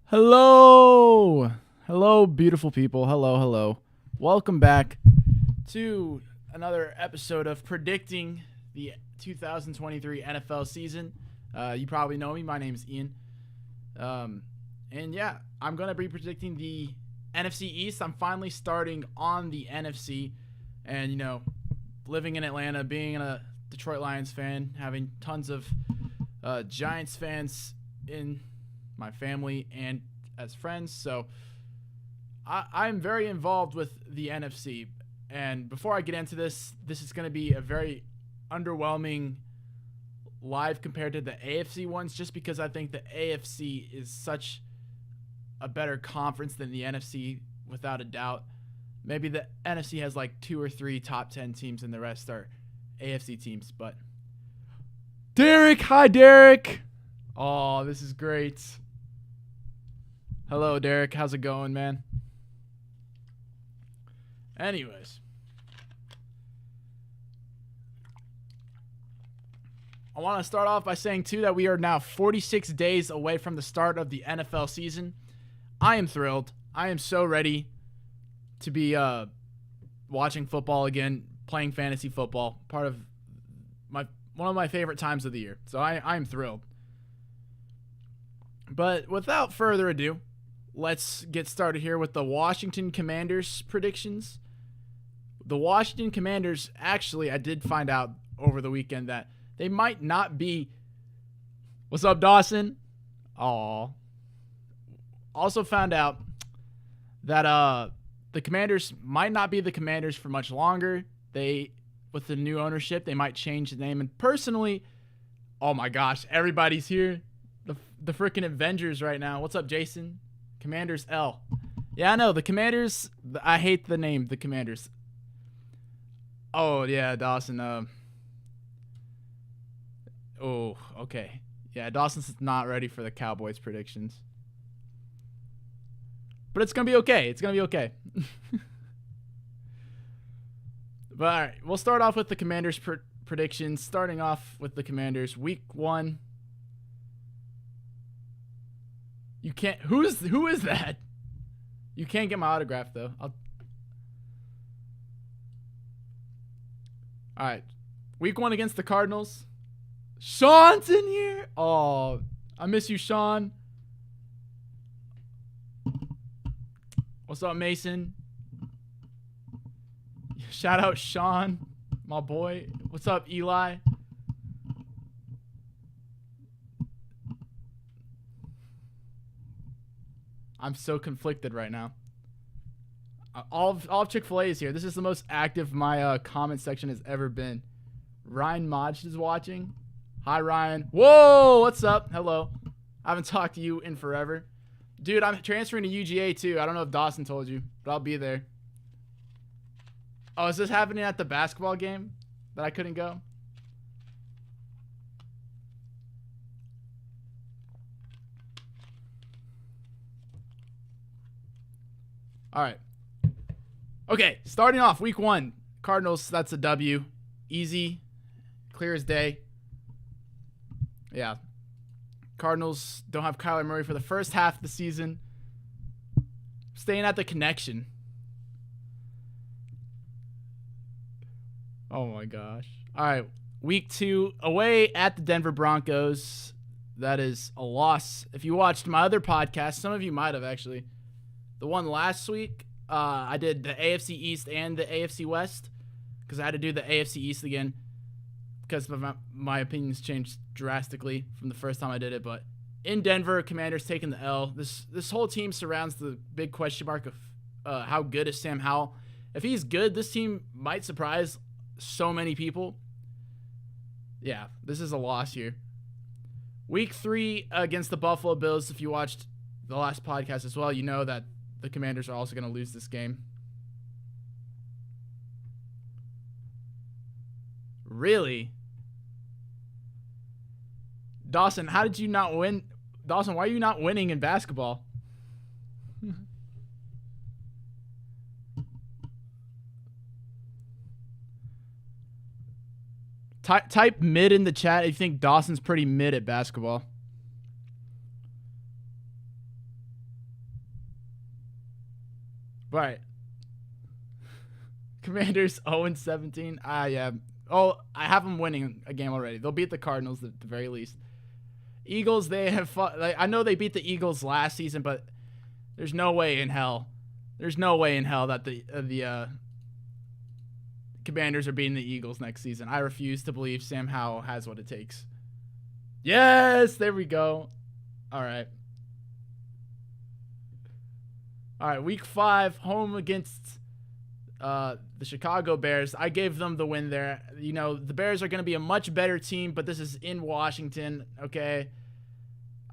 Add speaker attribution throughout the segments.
Speaker 1: Hello. Hello, beautiful people. Hello. Welcome back to another episode of Predicting the 2023 NFL season. You probably know me. My name is Ian. And yeah, I'm going to be predicting the NFC East. I'm finally starting on the NFC. And, you know, living in Atlanta, being a Detroit Lions fan, having tons of Giants fans in my family and as friends, so I'm very involved with the NFC. And before I get into this is going to be a very underwhelming live compared to the AFC ones, just because I think the AFC is such a better conference than the NFC, without a doubt. Maybe the NFC has like 2 or 3 top 10 teams and the rest are AFC teams. But Derek, hi Derek. Oh, this is great. Hello, Derek. How's it going, man? Anyways, I want to start off by saying, too, that we are now 46 days away from the start of the NFL season. I am thrilled. I am so ready to be watching football again, playing fantasy football, part of one of my favorite times of the year. So I'm thrilled. But without further ado, let's get started here with the Washington Commanders predictions. The Washington Commanders, actually, I did find out over the weekend that they might not be. What's up, Dawson? Aw. Also found out that the Commanders might not be the Commanders for much longer. With the new ownership, they might change the name. And personally, oh my gosh, everybody's here. The freaking Avengers right now. What's up, Jason? Commanders L. Yeah, I know. The Commanders, I hate the name, the Commanders. Oh, yeah, Dawson. Oh, okay. Yeah, Dawson's not ready for the Cowboys predictions. But it's going to be okay. It's going to be okay. But, all right, we'll start off with the Commanders predictions. Starting off with the Commanders, Week 1. You can't. Who is that? You can't get my autograph though. All right. Week 1 against the Cardinals. Sean's in here. Oh, I miss you, Sean. What's up, Mason? Shout out Sean, my boy. What's up, Eli? I'm so conflicted right now. All of Chick-fil-A is here. This is the most active my comment section has ever been. Ryan Modge is watching. Hi, Ryan. Whoa, what's up? Hello. I haven't talked to you in forever. Dude, I'm transferring to UGA too. I don't know if Dawson told you, but I'll be there. Oh, is this happening at the basketball game that I couldn't go? All right. Okay, starting off Week 1. Cardinals, that's a W. Easy. Clear as day. Yeah. Cardinals don't have Kyler Murray for the first half of the season. Staying at the connection. Oh, my gosh. All right. Week 2, away at the Denver Broncos. That is a loss. If you watched my other podcast, some of you might have actually. The one last week, I did the AFC East and the AFC West because I had to do the AFC East again because my opinions changed drastically from the first time I did it. But in Denver, Commanders taking the L. This whole team surrounds the big question mark of how good is Sam Howell. If he's good, this team might surprise so many people. Yeah, this is a loss here. Week 3 against the Buffalo Bills. If you watched the last podcast as well, you know that the Commanders are also going to lose this game. Really? Dawson, how did you not win? Dawson, why are you not winning in basketball? Type mid in the chat if you think Dawson's pretty mid at basketball. Commanders 0-17. Yeah. Oh, I have them winning a game already. They'll beat the Cardinals at the very least. Eagles, they have fought, like, I know they beat the Eagles last season, but there's no way in hell. There's no way in hell that the Commanders are beating the Eagles next season. I refuse to believe Sam Howell has what it takes. Yes, there we go. All right. All right, week 5, home against the Chicago Bears. I gave them the win there. You know, the Bears are going to be a much better team, but this is in Washington, okay?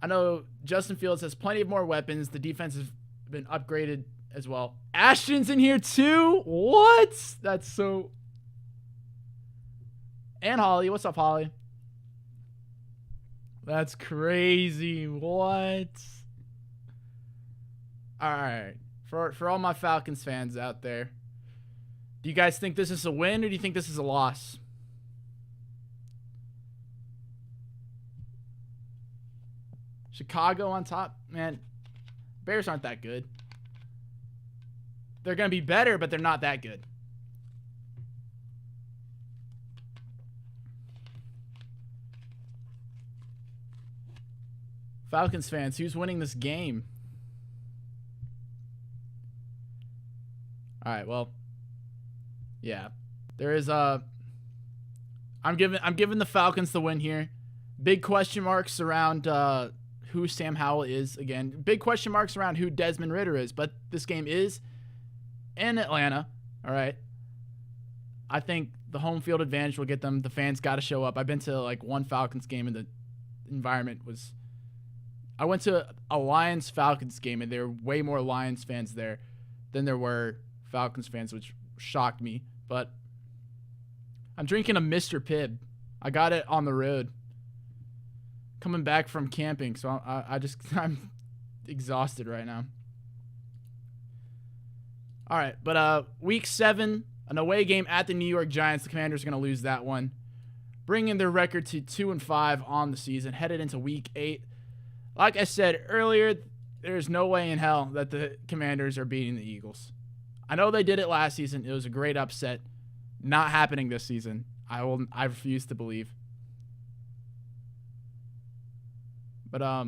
Speaker 1: I know Justin Fields has plenty of more weapons. The defense has been upgraded as well. Ashton's in here too? What? That's so... And Holly. What's up, Holly? That's crazy. What? All right. For all my Falcons fans out there, do you guys think this is a win or do you think this is a loss? Chicago on top? Man, Bears aren't that good. They're going to be better, but they're not that good. Falcons fans, who's winning this game? All right, well, yeah. There is I'm giving the Falcons the win here. Big question marks around who Sam Howell is again. Big question marks around who Desmond Ridder is, but this game is in Atlanta, all right? I think the home field advantage will get them. The fans got to show up. I've been to like one Falcons game and the environment was... I went to a Lions-Falcons game, and there were way more Lions fans there than there were Falcons fans, which shocked me. But I'm drinking a Mr. Pibb. I got it on the road. Coming back from camping, so I'm exhausted right now. All right, but week 7, an away game at the New York Giants. The Commanders are going to lose that one, bringing their record to 2-5 on the season, headed into week 8. Like I said earlier, there's no way in hell that the Commanders are beating the Eagles. I know they did it last season. It was a great upset. Not happening this season. I refuse to believe. But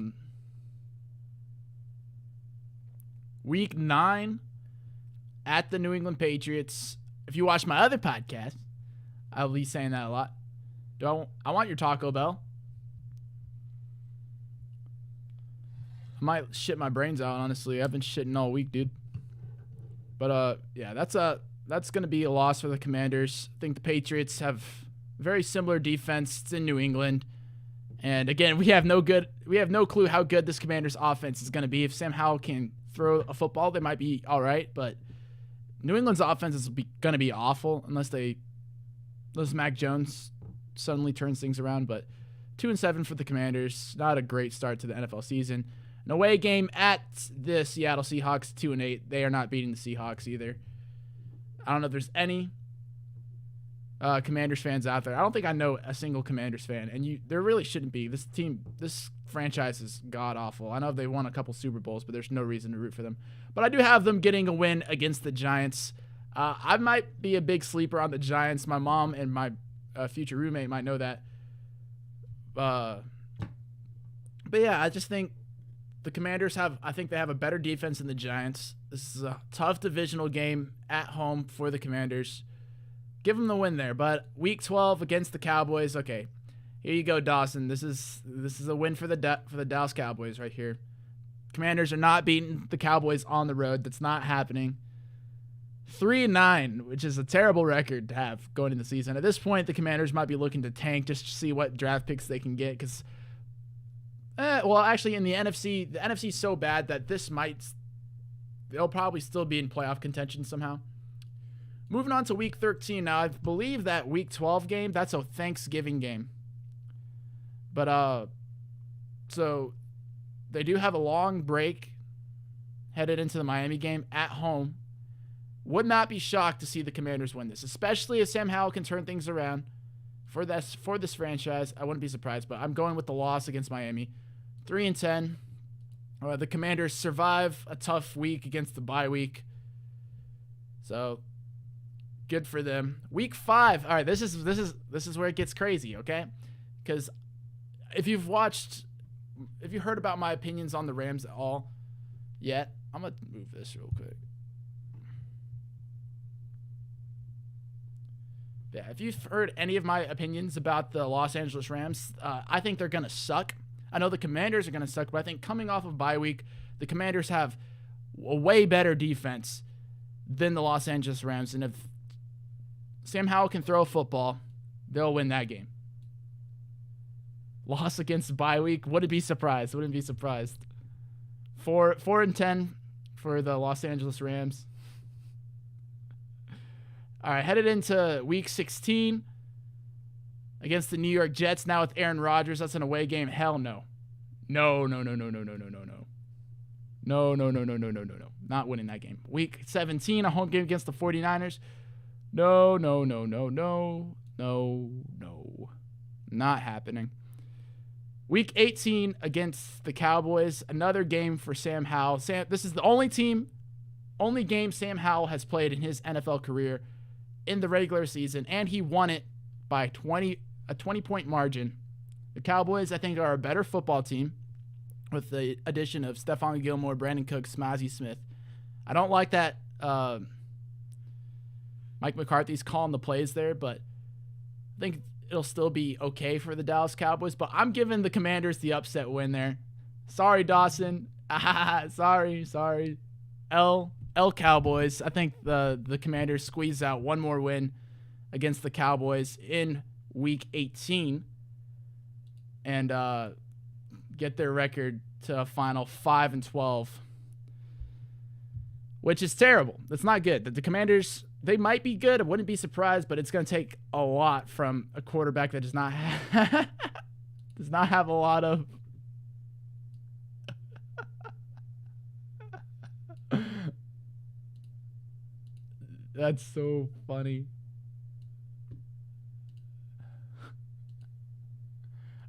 Speaker 1: week 9 at the New England Patriots. If you watch my other podcast, I'll be saying that a lot. I want your Taco Bell. I might shit my brains out, honestly. I've been shitting all week, dude. But yeah, that's going to be a loss for the Commanders. I think the Patriots have very similar defense. It's in New England. And again, we have no clue how good this Commanders offense is going to be. If Sam Howell can throw a football, they might be all right, but New England's offense is going to be awful unless Mac Jones suddenly turns things around, but 2-7 for the Commanders. Not a great start to the NFL season. An away game at the Seattle Seahawks, 2-8. They are not beating the Seahawks either. I don't know if there's any Commanders fans out there. I don't think I know a single Commanders fan, and there really shouldn't be. This franchise is god-awful. I know they won a couple Super Bowls, but there's no reason to root for them. But I do have them getting a win against the Giants. I might be a big sleeper on the Giants. My mom and my future roommate might know that. But yeah, I just think the Commanders have a better defense than the Giants. This is a tough divisional game at home for the Commanders. Give them the win there. But week 12 against the Cowboys. Okay, here you go, Dawson. This is a win for the Dallas Cowboys right here. Commanders are not beating the Cowboys on the road. That's not happening. 3-9, which is a terrible record to have going into the season. At this point, the Commanders might be looking to tank just to see what draft picks they can get. Because, well, actually, in the NFC is so bad that they'll probably still be in playoff contention somehow. Moving on to week 13. Now, I believe that week 12 game, that's a Thanksgiving game. But, so they do have a long break headed into the Miami game at home. Would not be shocked to see the Commanders win this, especially if Sam Howell can turn things around for this franchise. I wouldn't be surprised, but I'm going with the loss against Miami. 3-10. The Commanders survive a tough week against the bye week. So Good for them. Week 5. All right, this is where it gets crazy, okay? Because if you've heard about my opinions on the Rams at all yet, I'm going to move this real quick. Yeah, if you've heard any of my opinions about the Los Angeles Rams, I think they're going to suck. I know the Commanders are going to suck, but I think coming off of bye week, the Commanders have a way better defense than the Los Angeles Rams. And if Sam Howell can throw a football, they'll win that game. Loss against bye week, wouldn't be surprised. 4-10 for the Los Angeles Rams. All right, headed into week 16 against the New York Jets. Now with Aaron Rodgers, that's an away game. Hell no. No. Not winning that game. Week 17, a home game against the 49ers. No. Not happening. Week 18 against the Cowboys. Another game for Sam Howell. This is the only game Sam Howell has played in his NFL career in the regular season, and he won it by a 20-point margin. The Cowboys, I think, are a better football team with the addition of Stephon Gilmore, Brandon Cooks, Mozzie Smith. I don't like that Mike McCarthy's calling the plays there, but I think it'll still be okay for the Dallas Cowboys. But I'm giving the Commanders the upset win there. Sorry, Dawson. Sorry. L Cowboys. I think the Commanders squeeze out one more win against the Cowboys in week 18 and get their record to a final 5-12, which is terrible. That's not good. The Commanders, they might be good. I wouldn't be surprised, but it's going to take a lot from a quarterback that does not have a lot of That's so funny.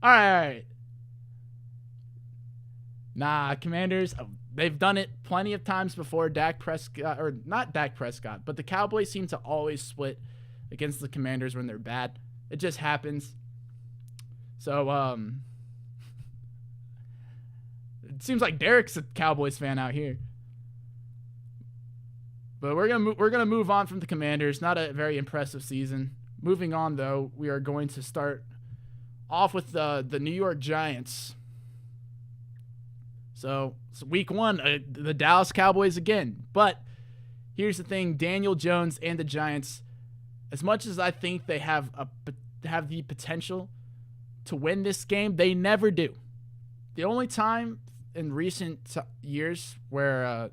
Speaker 1: All right. Nah, Commanders, they've done it plenty of times before. Dak Prescott, or not Dak Prescott, but the Cowboys seem to always split against the Commanders when they're bad. It just happens. So, it seems like Derek's a Cowboys fan out here. But we're gonna move on from the Commanders. Not a very impressive season. Moving on, though, we are going to start off with the New York Giants. So week 1, the Dallas Cowboys again. But here's the thing: Daniel Jones and the Giants, as much as I think they have the potential to win this game, they never do. The only time in recent years where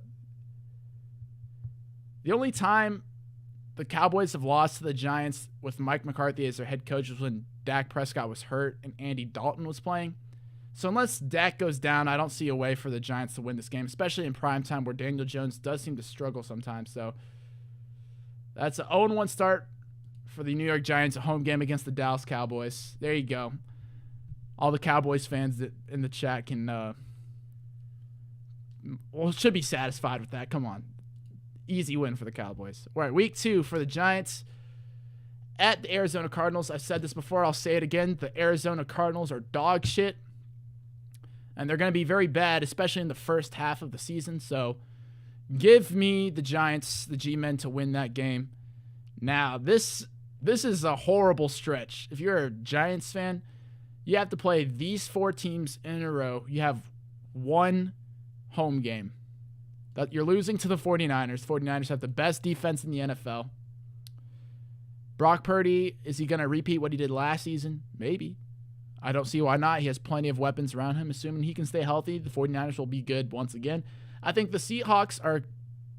Speaker 1: the only time the Cowboys have lost to the Giants with Mike McCarthy as their head coach was when Dak Prescott was hurt and Andy Dalton was playing. So unless Dak goes down, I don't see a way for the Giants to win this game, especially in primetime where Daniel Jones does seem to struggle sometimes. So that's an 0-1 start for the New York Giants, a home game against the Dallas Cowboys. There you go. All the Cowboys fans that in the chat can should be satisfied with that. Come on. Easy win for the Cowboys. All right, week 2 for the Giants at the Arizona Cardinals. I've said this before. I'll say it again. The Arizona Cardinals are dog shit, and they're going to be very bad, especially in the first half of the season. So give me the Giants, the G-men, to win that game. Now, this is a horrible stretch. If you're a Giants fan, you have to play these 4 teams in a row. You have one home game. That you're losing to the 49ers. 49ers have the best defense in the NFL. Brock Purdy, is he going to repeat what he did last season? Maybe. I don't see why not. He has plenty of weapons around him. Assuming he can stay healthy, the 49ers will be good once again. I think the Seahawks are a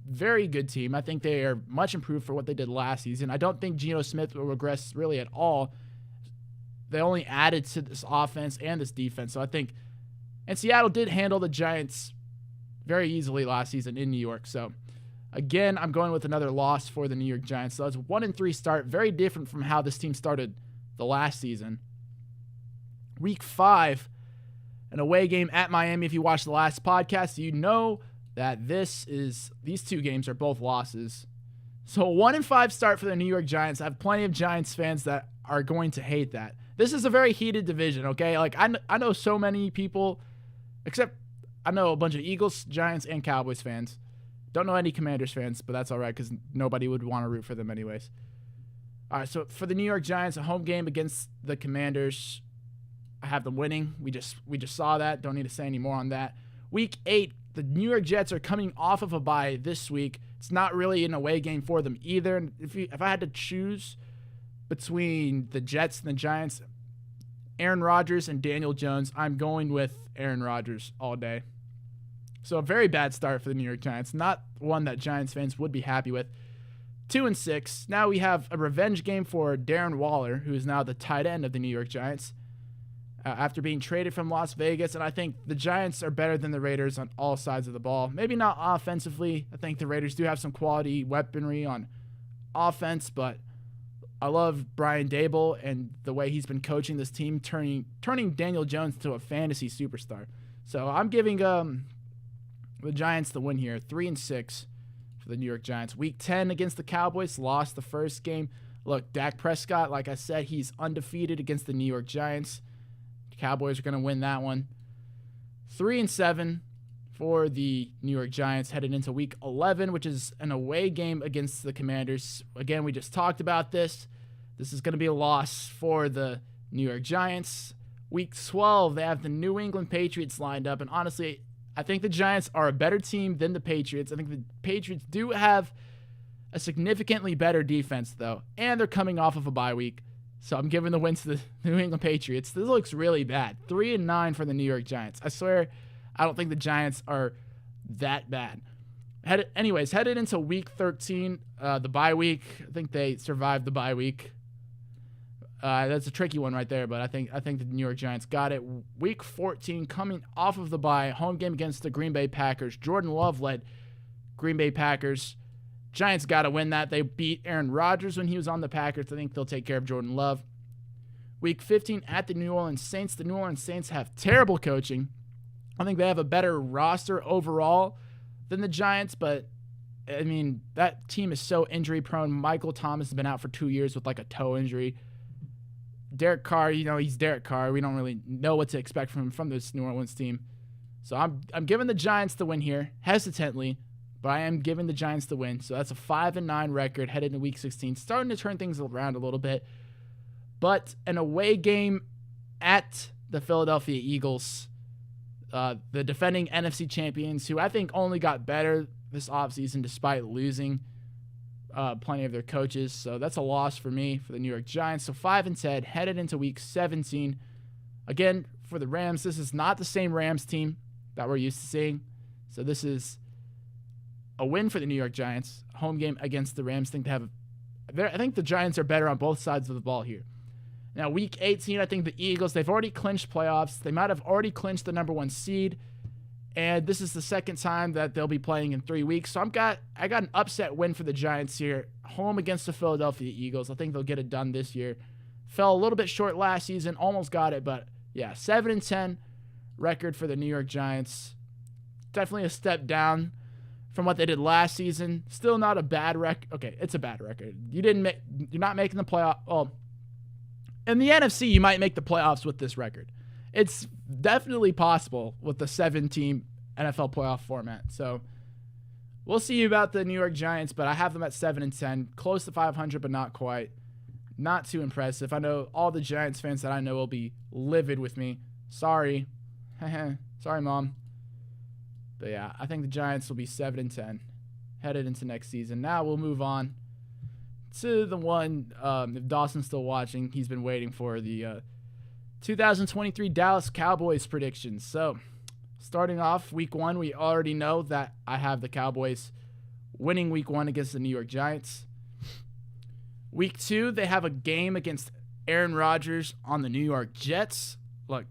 Speaker 1: very good team. I think they are much improved for what they did last season. I don't think Geno Smith will regress really at all. They only added to this offense and this defense. So I think, and Seattle did handle the Giants very easily last season in New York. So, again, I'm going with another loss for the New York Giants. So, it's a 1-3 start. Very different from how this team started the last season. Week 5, an away game at Miami. If you watched the last podcast, you know that these 2 games are both losses. So a 1-5 start for the New York Giants. I have plenty of Giants fans that are going to hate that. This is a very heated division, okay? Like, I know so many people, except I know a bunch of Eagles, Giants, and Cowboys fans. Don't know any Commanders fans, but that's all right because nobody would want to root for them anyways. All right, so for the New York Giants, a home game against the Commanders, I have them winning. We just saw that. Don't need to say any more on that. Week 8, the New York Jets are coming off of a bye this week. It's not really an away game for them either. And if I had to choose between the Jets and the Giants, Aaron Rodgers and Daniel Jones, I'm going with Aaron Rodgers all day. So a very bad start for the New York Giants. Not one that Giants fans would be happy with. 2-6. Now we have a revenge game for Darren Waller, who is now the tight end of the New York Giants, after being traded from Las Vegas. And I think the Giants are better than the Raiders on all sides of the ball. Maybe not offensively. I think the Raiders do have some quality weaponry on offense, but I love Brian Daboll and the way he's been coaching this team, turning Daniel Jones into a fantasy superstar. So I'm giving the Giants the win here, 3-6 for the New York Giants. Week 10 against the Cowboys, lost the first game. Look, Dak Prescott, like I said, he's undefeated against the New York Giants. The Cowboys are going to win that one. 3-7 for the New York Giants headed into Week 11, which is an away game against the Commanders. Again, we just talked about this. This is going to be a loss for the New York Giants. Week 12, they have the New England Patriots lined up, and honestly, I think the Giants are a better team than the Patriots. I think the Patriots do have a significantly better defense, though, and they're coming off of a bye week. So I'm giving the win to the New England Patriots. This looks really bad. 3-9 for the New York Giants. I swear, I don't think the Giants are that bad. Headed into Week 13, the bye week. I think they survived the bye week. That's a tricky one right there, but I think the New York Giants got it. Week 14, coming off of the bye, home game against the Green Bay Packers. Jordan Love led Green Bay Packers. Giants got to win that. They beat Aaron Rodgers when he was on the Packers. I think they'll take care of Jordan Love. Week 15 at the New Orleans Saints. The New Orleans Saints have terrible coaching. I think they have a better roster overall than the Giants, but I mean, that team is so injury prone. Michael Thomas has been out for 2 years with like a toe injury. Derek Carr, he's Derek Carr. We don't really know what to expect from this New Orleans team. So I'm giving the Giants the win here, hesitantly, but I am giving the Giants the win. So that's a 5-9 record headed into Week 16, starting to turn things around a little bit. But an away game at the Philadelphia Eagles, the defending NFC champions, who I think only got better this offseason despite losing plenty of their coaches. So that's a loss for me for the New York Giants. So 5-10 headed into Week 17. Again, for the Rams, this is not the same Rams team that we're used to seeing. So this is a win for the New York Giants. Home game against the Rams. I think the Giants are better on both sides of the ball here. Now, Week 18, I think the Eagles, they've already clinched playoffs. They might have already clinched the number 1 seed. And this is the second time that they'll be playing in 3 weeks. So I got an upset win for the Giants here. Home against the Philadelphia Eagles. I think they'll get it done this year. Fell a little bit short last season. Almost got it. But yeah, 7-10 record for the New York Giants. Definitely a step down from what they did last season. Still not a bad record. Okay, it's a bad record. You're not making the playoff. Well, in the NFC, you might make the playoffs with this record. It's definitely possible with the 7-team NFL playoff format. So we'll see about the New York Giants, but I have them at 7-10, close to 500, but not quite. Not too impressive. I know all the Giants fans that I know will be livid with me. Sorry. Sorry, Mom. But yeah, I think the Giants will be 7-10 headed into next season. Now we'll move on to the one, if Dawson's still watching, he's been waiting for the 2023 Dallas Cowboys predictions. So, starting off Week 1, we already know that I have the Cowboys winning Week 1 against the New York Giants. Week 2, they have a game against Aaron Rodgers on the New York Jets. Look,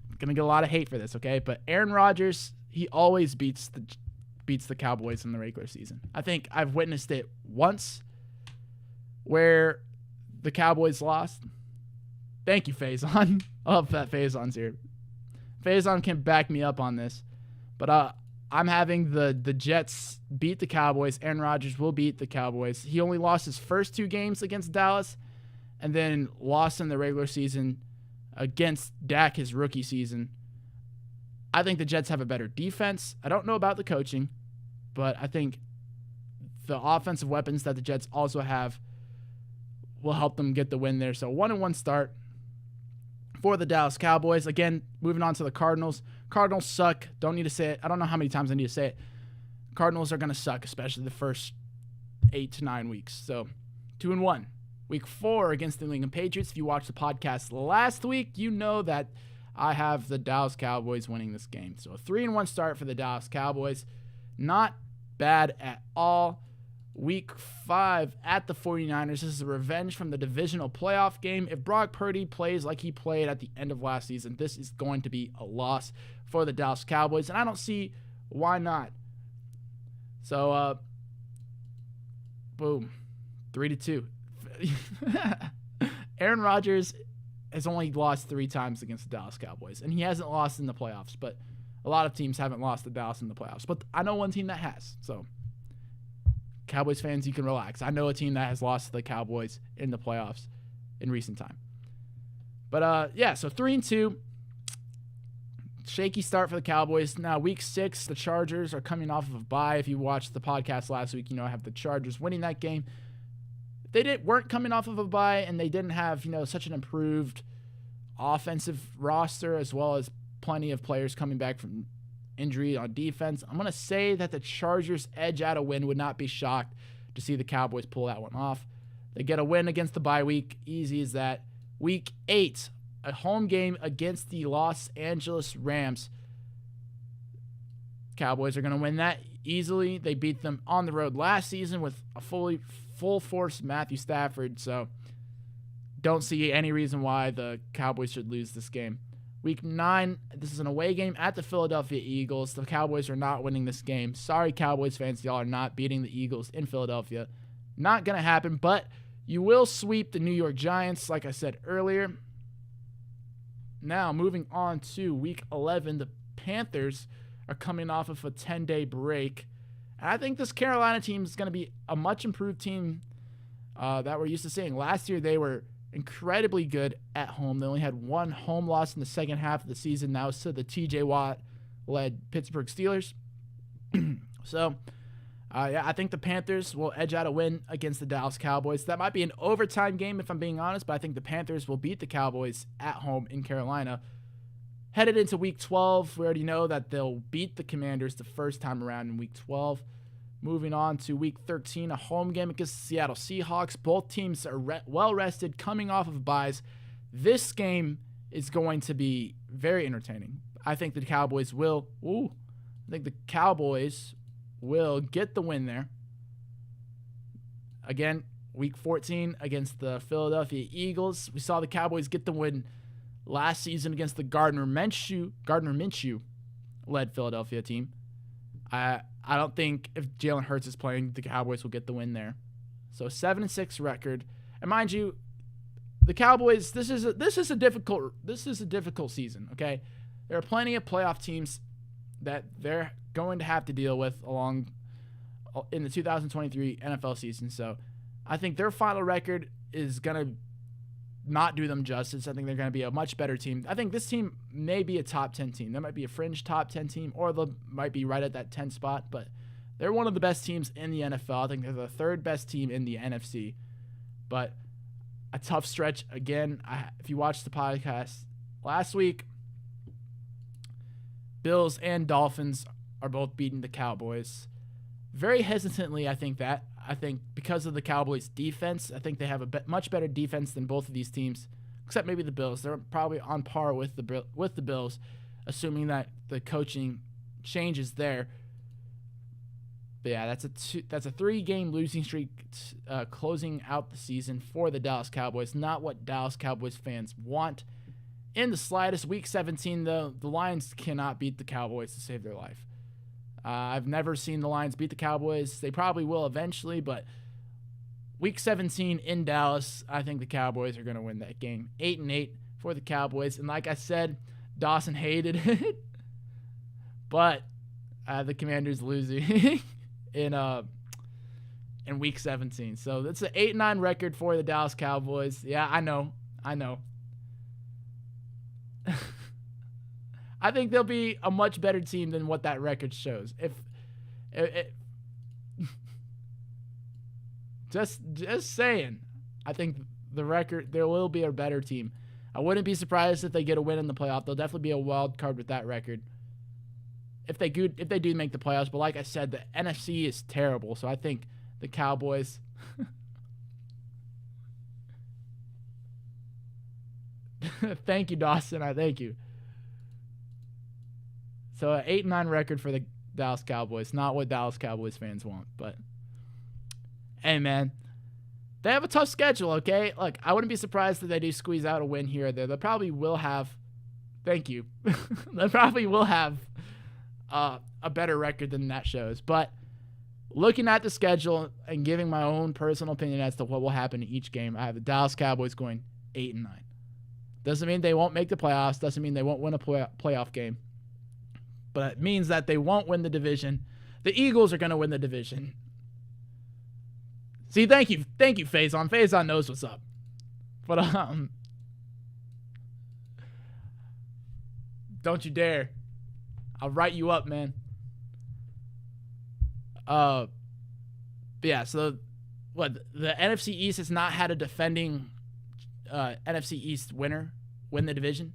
Speaker 1: I'm going to get a lot of hate for this, okay? But Aaron Rodgers, he always beats the Cowboys in the regular season. I think I've witnessed it once where the Cowboys lost. Thank you, Faison. I love that Faison's here. Faison can back me up on this. But I'm having the Jets beat the Cowboys. Aaron Rodgers will beat the Cowboys. He only lost his first 2 games against Dallas and then lost in the regular season against Dak his rookie season. I think the Jets have a better defense. I don't know about the coaching, but I think the offensive weapons that the Jets also have will help them get the win there. So 1-1 start for the Dallas Cowboys. Again, moving on to the Cardinals. Cardinals suck. Don't need to say it. I don't know how many times I need to say it. Cardinals are going to suck, especially the first 8 to 9 weeks. So 2-1. Week 4 against the New England Patriots. If you watched the podcast last week, you know that I have the Dallas Cowboys winning this game. So a 3-1 start for the Dallas Cowboys. Not bad at all. Week 5 at the 49ers. This is a revenge from the divisional playoff game. If Brock Purdy plays like he played at the end of last season, this is going to be a loss for the Dallas Cowboys, and I don't see why not. So, boom, 3-2. Aaron Rodgers has only lost 3 times against the Dallas Cowboys, and he hasn't lost in the playoffs, but a lot of teams haven't lost to Dallas in the playoffs. But I know one team that has, so Cowboys fans, you can relax. I know a team that has lost to the Cowboys in the playoffs in recent time. But, so 3-2. Shaky start for the Cowboys. Now, week 6, the Chargers are coming off of a bye. If you watched the podcast last week, you know I have the Chargers winning that game. They weren't coming off of a bye, and they didn't have, such an improved offensive roster as well as plenty of players coming back from injury on defense. I'm going to say that the Chargers edge out a win. Would not be shocked to see the Cowboys pull that one off. They get a win against the bye week. Easy as that. Week 8, a home game against the Los Angeles Rams. Cowboys are going to win that easily. They beat them on the road last season with a full force Matthew Stafford, so don't see any reason why the Cowboys should lose this game. Week 9, this is an away game at the Philadelphia Eagles. The Cowboys are not winning this game. Sorry, Cowboys fans, y'all are not beating the Eagles in Philadelphia. Not going to happen, but you will sweep the New York Giants, like I said earlier. Now, moving on to Week 11, the Panthers are coming off of a 10-day break. And I think this Carolina team is going to be a much improved team that we're used to seeing. Last year, they were incredibly good at home. They only had 1 home loss in the second half of the season. That was to the T.J. Watt-led Pittsburgh Steelers. So, I think the Panthers will edge out a win against the Dallas Cowboys. That might be an overtime game if I'm being honest, but I think the Panthers will beat the Cowboys at home in Carolina. Headed into Week 12, we already know that they'll beat the Commanders the first time around in Week 12. Moving on to Week 13, a home game against the Seattle Seahawks. Both teams are well-rested, coming off of byes. This game is going to be very entertaining. I think the Cowboys will get the win there. Again, Week 14 against the Philadelphia Eagles. We saw the Cowboys get the win last season against the Gardner Minshew-led Philadelphia team. I don't think if Jalen Hurts is playing, the Cowboys will get the win there. So 7-6 record. And mind you, the Cowboys, this is a difficult season, okay? There are plenty of playoff teams that they're going to have to deal with along in the 2023 NFL season. So I think their final record is going to not do them justice. I think they're going to be a much better team. I think this team may be a top 10 team. They might be a fringe top 10 team, or they might be right at that 10 spot, but they're one of the best teams in the NFL. I think they're the 3rd best team in the NFC, but a tough stretch. Again, if you watched the podcast last week, Bills and Dolphins are both beating the Cowboys. Very hesitantly, I think because of the Cowboys' defense, I think they have a much better defense than both of these teams, except maybe the Bills. They're probably on par with the Bills, assuming that the coaching changes there. But yeah, that's a 3-game losing streak closing out the season for the Dallas Cowboys. Not what Dallas Cowboys fans want in the slightest. Week 17, though, the Lions cannot beat the Cowboys to save their life. I've never seen the Lions beat the Cowboys. They probably will eventually, but Week 17 in Dallas, I think the Cowboys are going to win that game. 8-8 for the Cowboys. And like I said, Dawson hated it. But the Commanders losing in week 17. So that's an 8-9 record for the Dallas Cowboys. Yeah, I know. I think they'll be a much better team than what that record shows. Just saying. I think there will be a better team. I wouldn't be surprised if they get a win in the playoff. They'll definitely be a wild card with that record. If they do make the playoffs, but like I said, the NFC is terrible. So I think the Cowboys thank you, Dawson. I thank you. So an 8-9 record for the Dallas Cowboys. Not what Dallas Cowboys fans want, but hey, man, they have a tough schedule, okay? Look, I wouldn't be surprised if they do squeeze out a win here or there. They probably will have, thank you, they probably will have a better record than that shows. But looking at the schedule and giving my own personal opinion as to what will happen in each game, I have the Dallas Cowboys going 8-9. Doesn't mean they won't make the playoffs. Doesn't mean they won't win a playoff game. But it means that they won't win the division. The Eagles are going to win the division. See, thank you, Faison. Faison knows what's up. But don't you dare. I'll write you up, man. Yeah, so what, the NFC East has not had a defending NFC East winner win the division,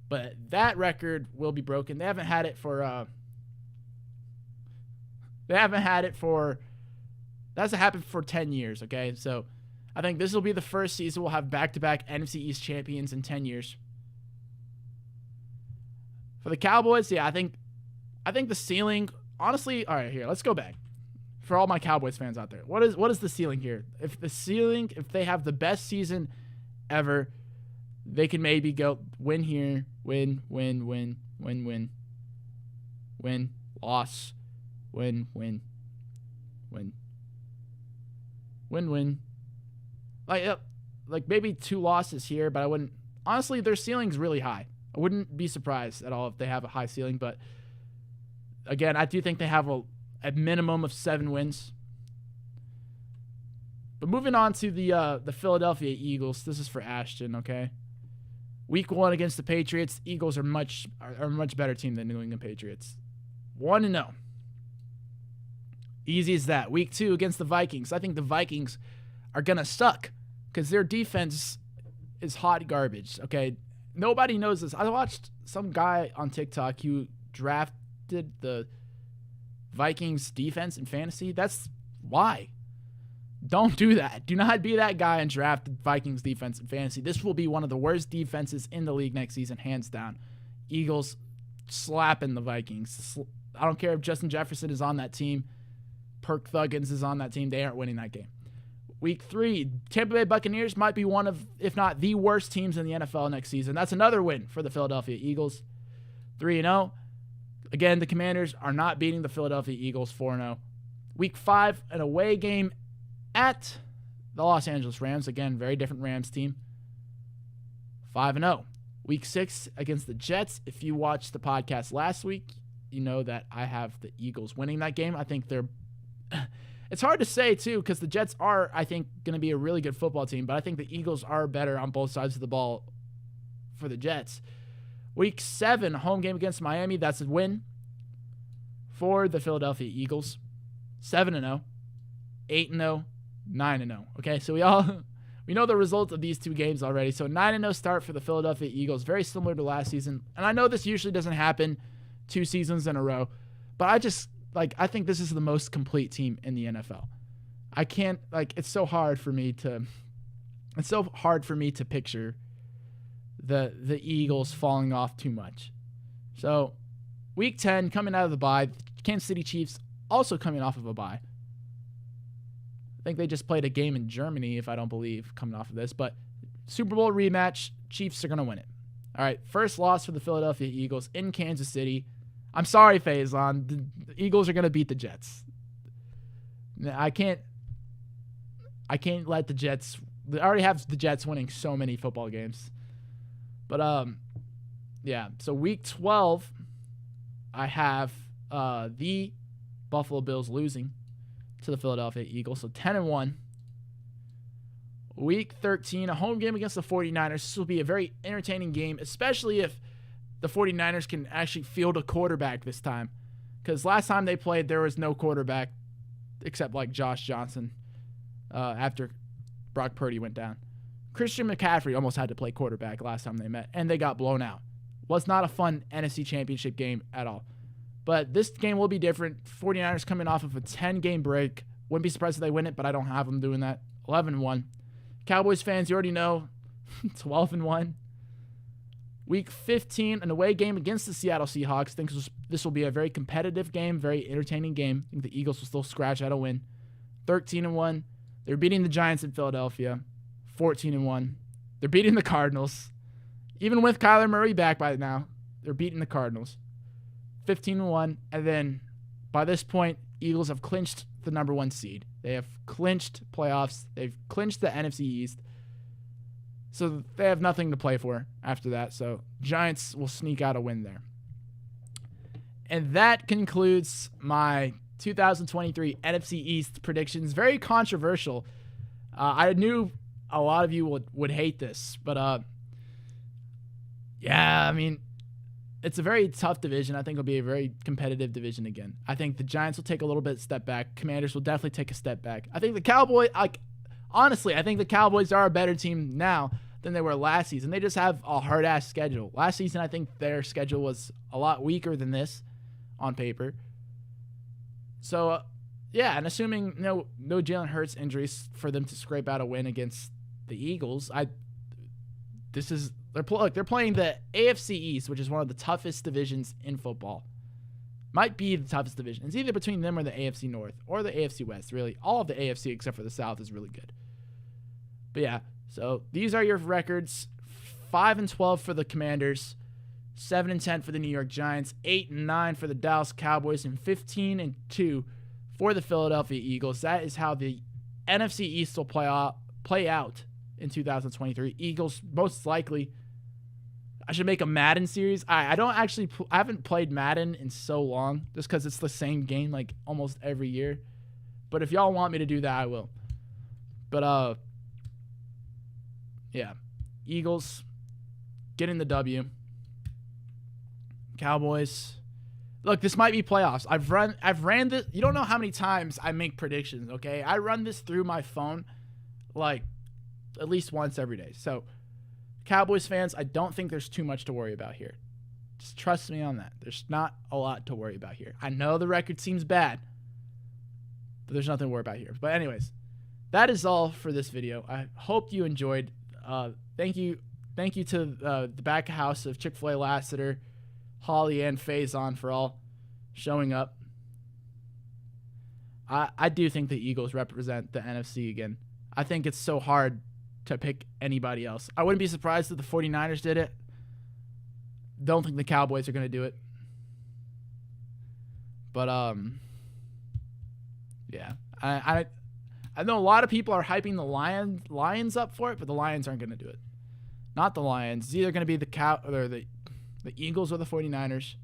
Speaker 1: but that record will be broken. They haven't had it for that's happened for 10 years, okay? So I think this will be the first season we'll have back-to-back NFC East champions in 10 years. For the Cowboys, yeah, I think the ceiling, honestly, all right, here, let's go back. For all my Cowboys fans out there, what is the ceiling here? If they have the best season ever, they can maybe go win here, win, loss, win. Like maybe 2 losses here, but I wouldn't. Honestly, their ceiling's really high. I wouldn't be surprised at all if they have a high ceiling, but again, I do think they have a minimum of 7 wins. But moving on to the Philadelphia Eagles. This is for Ashton, okay? Week 1 against the Patriots. Eagles are a much better team than New England Patriots. 1-0. Easy as that. Week 2 against the Vikings. I think the Vikings are going to suck because their defense is hot garbage, okay? Nobody knows this. I watched some guy on TikTok who drafted the Vikings defense in fantasy. That's why. Don't do that. Do not be that guy and draft the Vikings defense in fantasy. This will be one of the worst defenses in the league next season, hands down. Eagles slapping the Vikings. I don't care if Justin Jefferson is on that team. Perk Thuggins is on that team. They aren't winning that game. Week 3, Tampa Bay Buccaneers might be one of, if not the worst teams in the NFL next season. That's another win for the Philadelphia Eagles. 3-0. Again, the Commanders are not beating the Philadelphia Eagles. 4-0. Week 5, an away game at the Los Angeles Rams. Again, very different Rams team. 5-0. Week 6 against the Jets. If you watched the podcast last week, you know that I have the Eagles winning that game. I think they're... It's hard to say, too, because the Jets are, I think, going to be a really good football team, but I think the Eagles are better on both sides of the ball for the Jets. Week 7, home game against Miami. That's a win for the Philadelphia Eagles. 7-0, 8-0, 9-0. Okay, so we know the results of these 2 games already. So 9-0 start for the Philadelphia Eagles, very similar to last season. And I know this usually doesn't happen 2 seasons in a row, but I think this is the most complete team in the NFL. I can't, it's so hard for me to picture the Eagles falling off too much. So week 10, coming out of the bye, Kansas City Chiefs also coming off of a bye. I think they just played a game in Germany, if I don't believe, coming off of this, but Super Bowl rematch, Chiefs are going to win it. All right, first loss for the Philadelphia Eagles in Kansas City. I'm sorry, Faison. The Eagles are going to beat the Jets. I can't let the Jets... They already have the Jets winning so many football games. But, yeah. So, week 12, I have the Buffalo Bills losing to the Philadelphia Eagles. So 10-1. Week 13, a home game against the 49ers. This will be a very entertaining game, especially if the 49ers can actually field a quarterback this time. Because last time they played, there was no quarterback except like Josh Johnson after Brock Purdy went down. Christian McCaffrey almost had to play quarterback last time they met, and they got blown out. Was not a fun NFC Championship game at all. But this game will be different. 49ers coming off of a 10-game break. Wouldn't be surprised if they win it, but I don't have them doing that. 11-1. Cowboys fans, you already know, 12-1. Week 15, an away game against the Seattle Seahawks. Think this will be a very competitive game, very entertaining game. I think the Eagles will still scratch out a win. 13-1. They're beating the Giants in Philadelphia. 14-1. They're beating the Cardinals. Even with Kyler Murray back by now, they're beating the Cardinals. 15-1. And then by this point, Eagles have clinched the number 1 seed. They have clinched playoffs. They've clinched the NFC East. So they have nothing to play for after that. So Giants will sneak out a win there. And that concludes my 2023 NFC East predictions. Very controversial. I knew a lot of you would hate this, but yeah, I mean, it's a very tough division. I think it'll be a very competitive division again. I think the Giants will take a little bit step back. Commanders will definitely take a step back. I think the Cowboys, honestly, I think the Cowboys are a better team now than they were last season. They just have a hard-ass schedule. Last season, I think their schedule was a lot weaker than this on paper. So, yeah, and assuming no Jalen Hurts injuries for them to scrape out a win against the Eagles, they're playing the AFC East, which is one of the toughest divisions in football. Might be the toughest division. It's either between them or the AFC North or the AFC West, really. All of the AFC except for the South is really good. But yeah, so these are your records. 5-12 for the Commanders, 7-10 for the New York Giants, 8-9 for the Dallas Cowboys, and 15-2 for the Philadelphia Eagles. That is how the NFC East will play out in 2023. Eagles most likely. I should make a Madden series. I haven't played Madden in so long just because it's the same game like almost every year. But if y'all want me to do that, I will. But yeah, Eagles getting the W. Cowboys. Look, this might be playoffs. I've ran this. You don't know how many times I make predictions. Okay, I run this through my phone, like at least once every day. So, Cowboys fans, I don't think there's too much to worry about here. Just trust me on that. There's not a lot to worry about here. I know the record seems bad, but there's nothing to worry about here. But anyways, that is all for this video. I hope you enjoyed. Thank you to the back house of Chick-fil-A Lassiter, Holly, and Faison for all showing up. I do think the Eagles represent the NFC again. I think it's so hard to pick anybody else. I wouldn't be surprised if the 49ers did it. Don't think the Cowboys are going to do it. But, yeah. I know a lot of people are hyping the Lions up for it, but the Lions aren't going to do it. Not the Lions. It's either going to be the Eagles or the 49ers.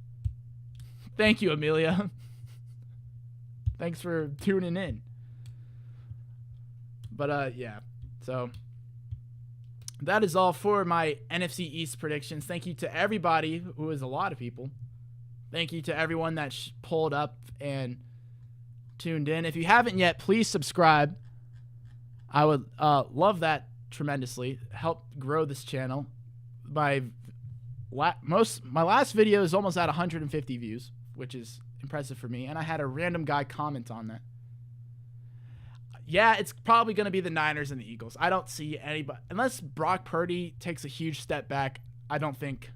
Speaker 1: Thank you, Amelia. Thanks for tuning in. But, yeah. So, that is all for my NFC East predictions. Thank you to everybody, who is a lot of people. Thank you to everyone that pulled up and tuned in. If you haven't yet, please subscribe. I would love that tremendously. Help grow this channel. My last video is almost at 150 views, which is impressive for me. And I had a random guy comment on that. Yeah, it's probably going to be the Niners and the Eagles. I don't see anybody unless Brock Purdy takes a huge step back. I don't think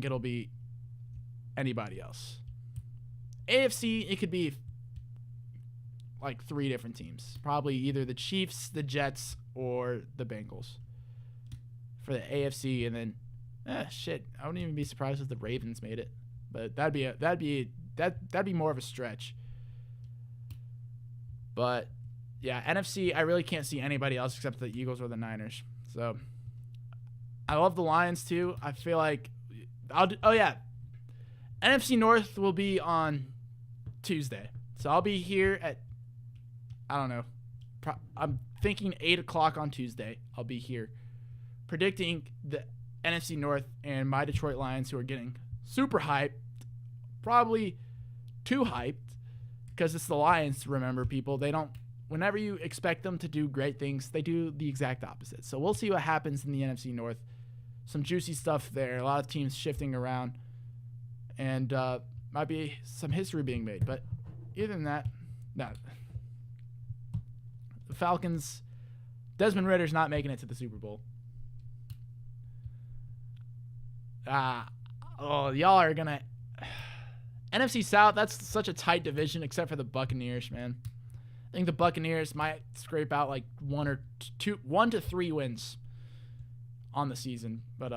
Speaker 1: it'll be anybody else. AFC, it could be like 3 different teams. Probably either the Chiefs, the Jets, or the Bengals for the AFC, and then I wouldn't even be surprised if the Ravens made it. But that'd be more of a stretch. But yeah, NFC, I really can't see anybody else except the Eagles or the Niners. So I love the Lions too. I feel like Oh yeah, NFC North will be on Tuesday, so I'll be here at, I don't know, I'm thinking 8 o'clock on Tuesday. I'll be here predicting the NFC North and my Detroit Lions, who are getting super hyped, probably too hyped, because it's the Lions. Remember, people, they don't. Whenever you expect them to do great things, they do the exact opposite. So we'll see what happens in the NFC North. Some juicy stuff there. A lot of teams shifting around, and might be some history being made. But other than that, no. The Falcons, Desmond Ritter's not making it to the Super Bowl. Y'all are gonna NFC South. That's such a tight division, except for the Buccaneers, man. I think the Buccaneers might scrape out like 1 to 3 wins on the season, but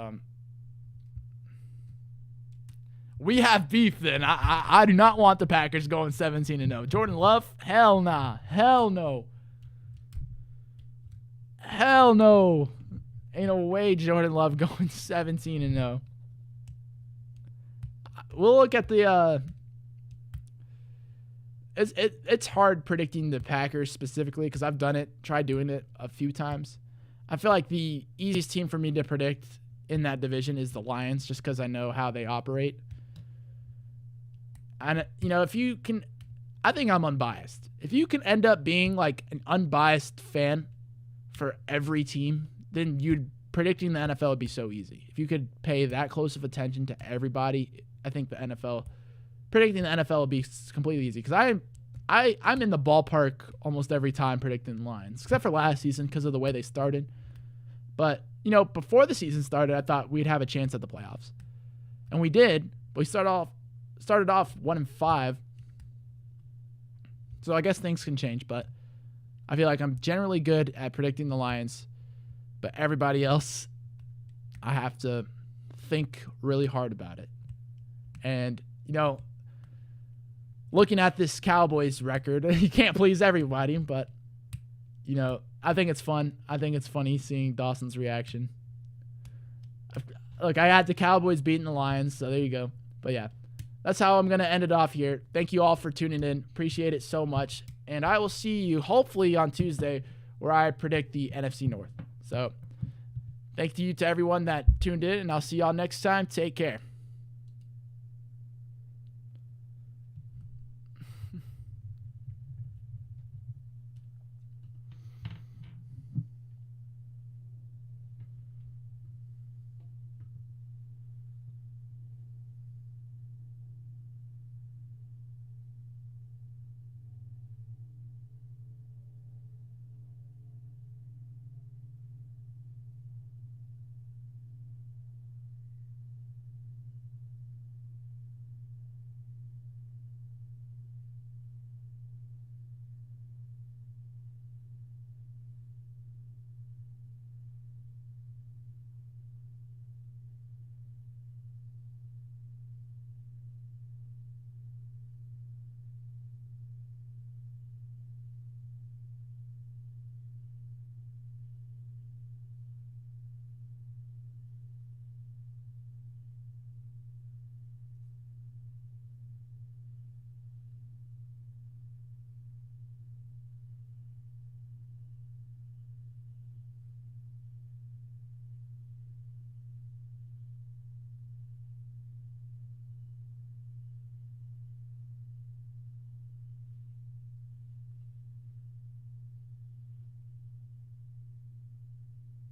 Speaker 1: we have beef. Then I do not want the Packers going 17-0. Jordan Love, hell nah, hell no, hell no. Ain't no way Jordan Love going 17-0. We'll look at the It's hard predicting the Packers specifically because I've tried doing it a few times. I feel like the easiest team for me to predict in that division is the Lions, just because I know how they operate. And, if you can, I think I'm unbiased. If you can end up being like an unbiased fan for every team, then predicting the NFL would be so easy. If you could pay that close of attention to everybody, I think predicting the NFL would be completely easy, because I'm in the ballpark almost every time predicting the Lions, except for last season because of the way they started. But, before the season started, I thought we'd have a chance at the playoffs. And we did, but we started off 1-5. So I guess things can change, but I feel like I'm generally good at predicting the Lions. But everybody else, I have to think really hard about it. And, looking at this Cowboys record, you can't please everybody, but, I think it's fun. I think it's funny seeing Dawson's reaction. Look, I had the Cowboys beating the Lions, so there you go. But, yeah, that's how I'm going to end it off here. Thank you all for tuning in. Appreciate it so much. And I will see you hopefully on Tuesday, where I predict the NFC North. So, thank you to everyone that tuned in, and I'll see y'all next time. Take care.